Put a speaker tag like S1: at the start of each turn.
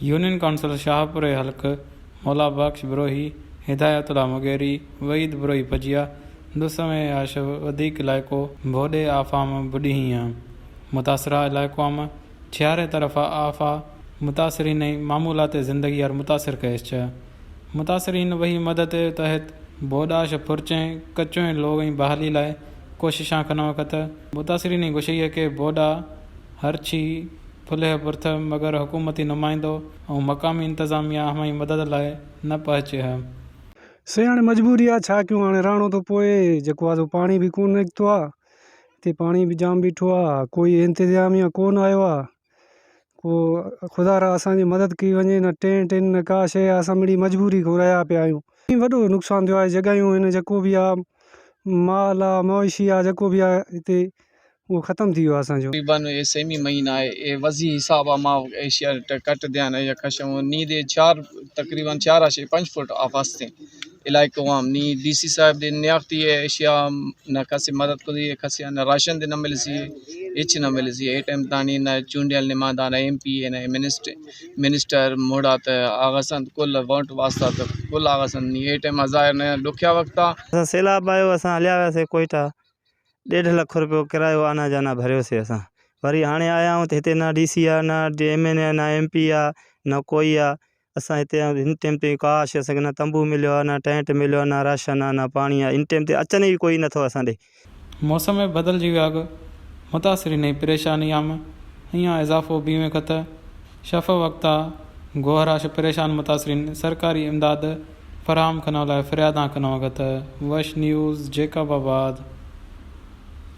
S1: Union council Shahpur Hulk मौला बख्श Barohi Hidayatullah Mugeri वईद Barohi पजिया दुसमें आश वधीक इलाइक़ो बोडे आफ़ाम बुढ़ी मुतासरा इलाइक़ो चारे तरफ़ा आफ़ा मुतासरीन मामूलात ज़िंदगी और मुतासर कैश मुतासरीन वही मदद तहत बोडाश फुरचें कच्चों लोग बहाली लाए कोशिशां कनो वक़्त मुतासरीन गुशई के बोडा हरछी फुलह पुरथ मगर हुकूमती नुमाइंदो और मकामी इंतज़ामिया हमारी मदद लाए न पहुँचे है।
S2: से हाणे मजबूरी आहे छा कयूं, हाणे रहणो थो पए। जेको आहे पाणी बि कोन निकितो आहे, हिते पाणी बि जाम बीठो आहे, कोई इंतज़ामिया कोन आयो आहे, को ख़ुदा रा असांजी मदद कई वञे न टेंट न का शइ। असां मिड़ी मजबूरी को रहिया पिया आहियूं। वॾो नुक़सानु थियो आहे जॻहियूं आहिनि, जेको बि आहे माल आहे मवेशी आहे जेको बि आहे हिते वो ख़त्म थी वियो आहे असांजो।
S3: तकरीबन ये सेमी महीना है ये वजी हिसाब मां एशिया कट ध्यान या कशम नींद चार तकरीबन 4.5 फुट आफास्ते इलाके वाम नी डीसी साहब दे नियाती है एशिया न कसे मदद को दी कसे न राशन दे न मिल सी एच न मिल सी ए टाइम तानी न चुंडियल ने मादान एमपी न मिनिस्टर मोड़ात आगसन कुल वोट वास्ता कुल आगसन नी ए टाइम ज़ाहिर न दुखिया वक्ता
S4: सैलाब आयो असां हलिया वियासीं कोयटा 1.5 लाख रुपयो किरायो आना जाना भरियोसीं असां। वरी हाणे आया आहियूं त हिते न डीसी आहे न एमएनए न एमपी आहे न कोई आहे। असां हिते हिन टाइम ते का शइ असांखे न तंबू मिलियो आहे न टेंट मिलियो आहे न राशन आहे न पाणी आहे। इन टाइम ते अचनि ई कोई नथो असां ॾे।
S1: मौसम बदलजी विया मुतासरीन परेशानी आम हीअं इज़ाफ़ो बीमे खत शफ़ वक्ता गोहराश परेशान मुतासरीन सरकारी इमदाद फराहम करण लाइ फ़रियादां कनो वक़्त वश न्यूज़ जैकबाबाद।